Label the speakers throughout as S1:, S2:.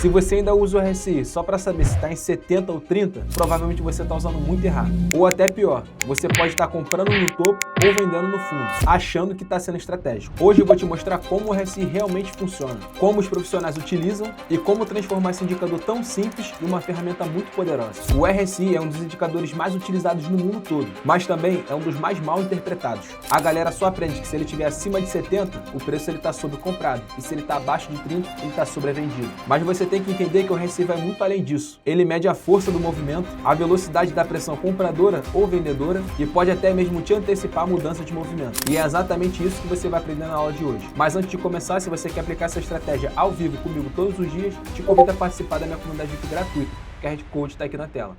S1: Se você ainda usa o RSI só para saber se está em 70 ou 30, provavelmente você está usando muito errado. Ou até pior, você pode estar comprando no topo ou vendendo no fundo, achando que está sendo estratégico. Hoje eu vou te mostrar como o RSI realmente funciona, como os profissionais utilizam e como transformar esse indicador tão simples em uma ferramenta muito poderosa. O RSI é um dos indicadores mais utilizados no mundo todo, mas também é um dos mais mal interpretados. A galera só aprende que se ele estiver acima de 70, o preço está sobrecomprado, e se ele está abaixo de 30, ele está sobrevendido. Mas você tem que entender que o RSI vai muito além disso. Ele mede a força do movimento, a velocidade da pressão compradora ou vendedora e pode até mesmo te antecipar a mudança de movimento. E é exatamente isso que você vai aprender na aula de hoje. Mas antes de começar, se você quer aplicar essa estratégia ao vivo comigo todos os dias, te convido a participar da minha comunidade VIP gratuita. O QR Code está aqui na tela.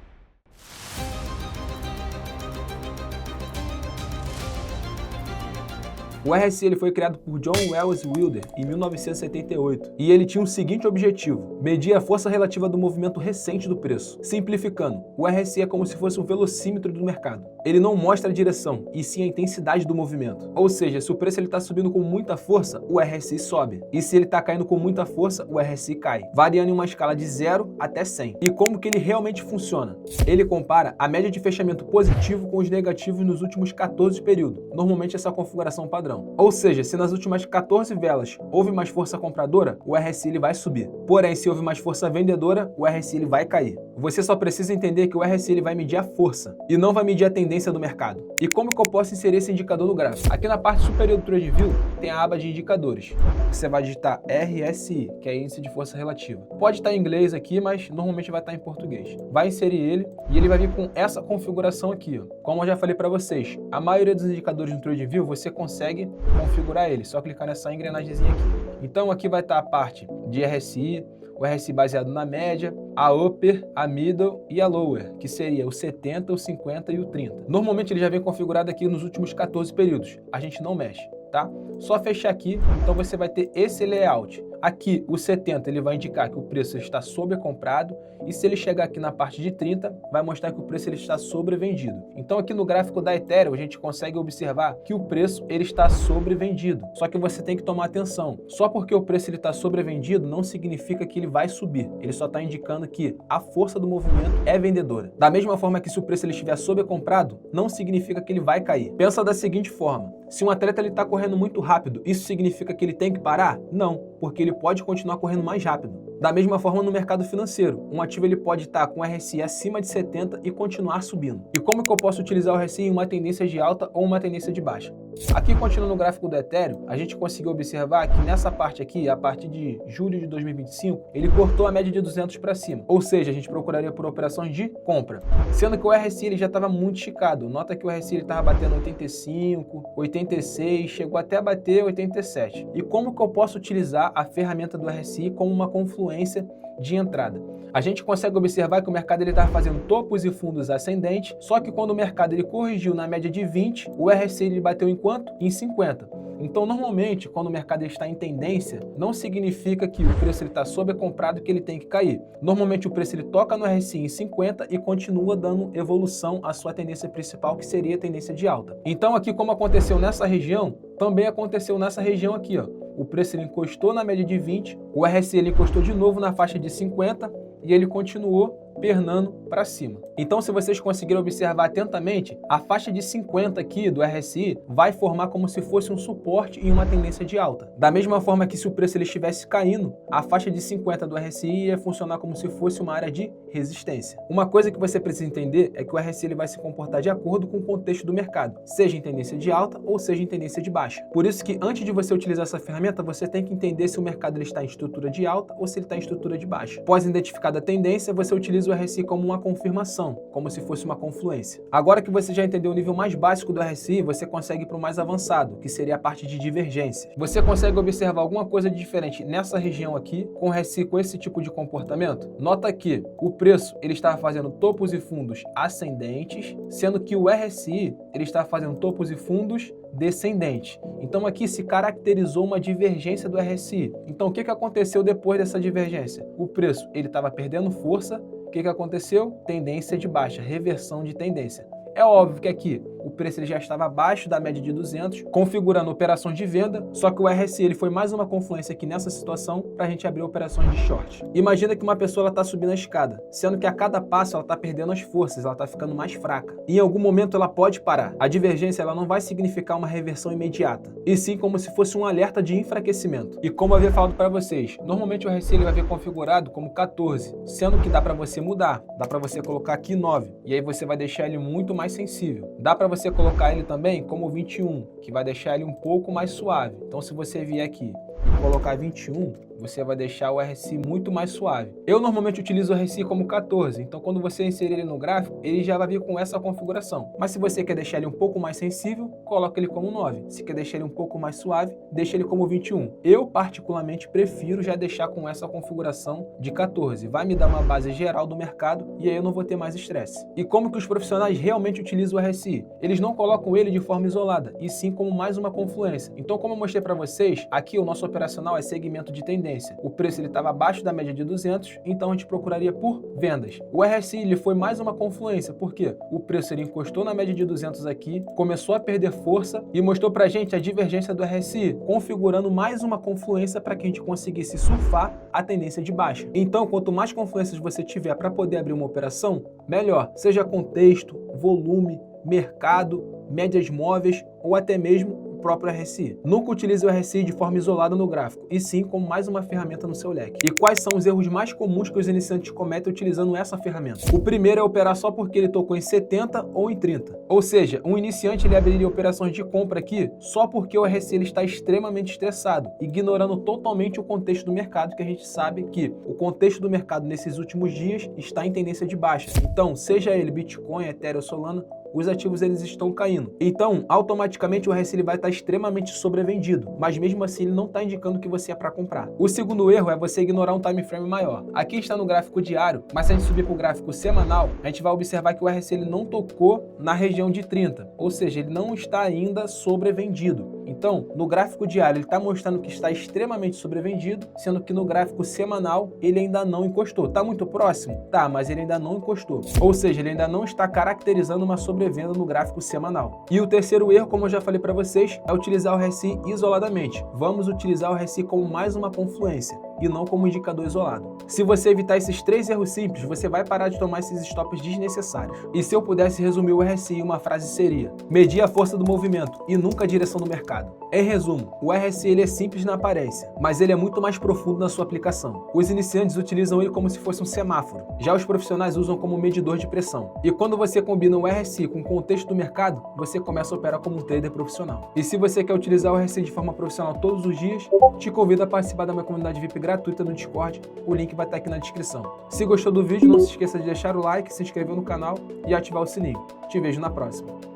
S1: O RSI ele foi criado por John Wells Wilder em 1978 e ele tinha o seguinte objetivo: medir a força relativa do movimento recente do preço. Simplificando, o RSI é como se fosse um velocímetro do mercado. Ele não mostra a direção, e sim a intensidade do movimento. Ou seja, se o preço está subindo com muita força, o RSI sobe. E se ele está caindo com muita força, o RSI cai, variando em uma escala de 0 até 100. E como que ele realmente funciona? Ele compara a média de fechamento positivo com os negativos nos últimos 14 períodos, normalmente essa configuração padrão. Ou seja, se nas últimas 14 velas houve mais força compradora, o RSI ele vai subir. Porém, se houve mais força vendedora, o RSI ele vai cair. Você só precisa entender que o RSI ele vai medir a força e não vai medir a tendência do mercado. E como que eu posso inserir esse indicador no gráfico? Aqui na parte superior do TradingView tem a aba de indicadores. Você vai digitar RSI, que é índice de força relativa. Pode estar em inglês aqui, mas normalmente vai estar em português. Vai inserir ele e ele vai vir com essa configuração aqui, ó. Como eu já falei para vocês, a maioria dos indicadores no TradingView você consegue configurar ele, só clicar nessa engrenagemzinha aqui. Então aqui vai estar a parte de RSI, o RSI baseado na média, a upper, a middle e a lower, que seria o 70, o 50 e o 30. Normalmente ele já vem configurado aqui nos últimos 14 períodos, a gente não mexe, tá? Só fechar aqui, então você vai ter esse layout. Aqui, o 70 ele vai indicar que o preço está sobrecomprado e se ele chegar aqui na parte de 30, vai mostrar que o preço ele está sobrevendido. Então aqui no gráfico da Ethereum, a gente consegue observar que o preço ele está sobrevendido. Só que você tem que tomar atenção. Só porque o preço ele está sobrevendido não significa que ele vai subir. Ele só está indicando que a força do movimento é vendedora. Da mesma forma que se o preço ele estiver sobrecomprado, não significa que ele vai cair. Pensa da seguinte forma: se um atleta ele está correndo muito rápido, isso significa que ele tem que parar? Não, porque ele pode continuar correndo mais rápido. Da mesma forma no mercado financeiro, um ativo ele pode estar com RSI acima de 70 e continuar subindo. E como que eu posso utilizar o RSI em uma tendência de alta ou uma tendência de baixa? Aqui, continuando no gráfico do Ethereum, a gente conseguiu observar que nessa parte aqui, a partir de julho de 2025, ele cortou a média de 200 para cima. Ou seja, a gente procuraria por operações de compra. Sendo que o RSI ele já estava muito esticado. Nota que o RSI estava batendo 85, 86, chegou até a bater 87. E como que eu posso utilizar a ferramenta do RSI como uma confluência de entrada? A gente consegue observar que o mercado estava fazendo topos e fundos ascendentes, só que quando o mercado ele corrigiu na média de 20, o RSI ele bateu em quanto? Em 50. Então, normalmente, quando o mercado está em tendência, não significa que o preço está sobrecomprado e que ele tem que cair. Normalmente, o preço ele toca no RSI em 50 e continua dando evolução à sua tendência principal, que seria a tendência de alta. Então, aqui, como aconteceu nessa região, também aconteceu nessa região aqui, ó. O preço ele encostou na média de 20, o RSI ele encostou de novo na faixa de 50 e ele continuou pernando para cima. Então, se vocês conseguirem observar atentamente, a faixa de 50 aqui do RSI vai formar como se fosse um suporte em uma tendência de alta. Da mesma forma que se o preço ele estivesse caindo, a faixa de 50 do RSI ia funcionar como se fosse uma área de resistência. Uma coisa que você precisa entender é que o RSI ele vai se comportar de acordo com o contexto do mercado, seja em tendência de alta ou seja em tendência de baixa. Por isso que antes de você utilizar essa ferramenta, você tem que entender se o mercado ele está em estrutura de alta ou se ele está em estrutura de baixa. Após identificada a tendência, você utiliza o RSI como uma confirmação, como se fosse uma confluência. Agora que você já entendeu o nível mais básico do RSI, você consegue ir para o mais avançado, que seria a parte de divergência. Você consegue observar alguma coisa de diferente nessa região aqui, com o RSI com esse tipo de comportamento? Nota que o preço ele estava fazendo topos e fundos ascendentes, sendo que o RSI ele estava fazendo topos e fundos descendente. Então aqui se caracterizou uma divergência do RSI. Então o que aconteceu depois dessa divergência? O preço ele estava perdendo força. O que aconteceu? Tendência de baixa, reversão de tendência. É óbvio que aqui o preço ele já estava abaixo da média de 200, configurando operações de venda, só que o RSI ele foi mais uma confluência aqui nessa situação para a gente abrir operações de short. Imagina que uma pessoa está subindo a escada, sendo que a cada passo ela está perdendo as forças, ela está ficando mais fraca. E em algum momento ela pode parar. A divergência ela não vai significar uma reversão imediata, e sim como se fosse um alerta de enfraquecimento. E como eu havia falado para vocês, normalmente o RSI ele vai vir configurado como 14, sendo que dá para você mudar, dá para você colocar aqui 9, e aí você vai deixar ele muito mais sensível. Dá para você colocar ele também como 21, que vai deixar ele um pouco mais suave. Então se você vier aqui e colocar 21, você vai deixar o RSI muito mais suave. Eu normalmente utilizo o RSI como 14, então quando você inserir ele no gráfico, ele já vai vir com essa configuração. Mas se você quer deixar ele um pouco mais sensível, coloca ele como 9. Se quer deixar ele um pouco mais suave, deixa ele como 21. Eu particularmente prefiro já deixar com essa configuração de 14. Vai me dar uma base geral do mercado e aí eu não vou ter mais estresse. E como que os profissionais realmente utilizam o RSI? Eles não colocam ele de forma isolada, e sim como mais uma confluência. Então como eu mostrei para vocês, aqui o nosso operacional é segmento de tendência. O preço ele estava abaixo da média de 200, então a gente procuraria por vendas. O RSI ele foi mais uma confluência, porque o preço ele encostou na média de 200 aqui, começou a perder força e mostrou pra gente a divergência do RSI, configurando mais uma confluência para que a gente conseguisse surfar a tendência de baixa. Então, quanto mais confluências você tiver para poder abrir uma operação, melhor, seja contexto, volume, mercado, médias móveis ou até mesmo próprio RSI. Nunca utilize o RSI de forma isolada no gráfico, e sim como mais uma ferramenta no seu leque. E quais são os erros mais comuns que os iniciantes cometem utilizando essa ferramenta? O primeiro é operar só porque ele tocou em 70 ou em 30. Ou seja, um iniciante ele abriria operações de compra aqui só porque o RSI ele está extremamente estressado, ignorando totalmente o contexto do mercado, que a gente sabe que o contexto do mercado nesses últimos dias está em tendência de baixa. Então, seja ele Bitcoin, Ethereum ou Solana, os ativos eles estão caindo. Então, automaticamente o RSI ele vai estar extremamente sobrevendido, mas mesmo assim ele não está indicando que você é para comprar. O segundo erro é você ignorar um time frame maior. Aqui está no gráfico diário, mas se a gente subir para o gráfico semanal, a gente vai observar que o RSI ele não tocou na região de 30, ou seja, ele não está ainda sobrevendido. Então, no gráfico diário ele está mostrando que está extremamente sobrevendido, sendo que no gráfico semanal ele ainda não encostou. Está muito próximo? Tá, mas ele ainda não encostou. Ou seja, ele ainda não está caracterizando uma sobrevenda no gráfico semanal. E o terceiro erro, como eu já falei para vocês, é utilizar o RSI isoladamente. Vamos utilizar o RSI como mais uma confluência e não como indicador isolado. Se você evitar esses 3 erros simples, você vai parar de tomar esses stops desnecessários. E se eu pudesse resumir o RSI em uma frase seria: medir a força do movimento e nunca a direção do mercado. Em resumo, o RSI ele é simples na aparência, mas ele é muito mais profundo na sua aplicação. Os iniciantes utilizam ele como se fosse um semáforo, já os profissionais usam como medidor de pressão. E quando você combina o RSI com o contexto do mercado, você começa a operar como um trader profissional. E se você quer utilizar o RSI de forma profissional todos os dias, te convido a participar da minha comunidade VIP gratuita no Discord, o link vai estar aqui na descrição. Se gostou do vídeo, não se esqueça de deixar o like, se inscrever no canal e ativar o sininho. Te vejo na próxima.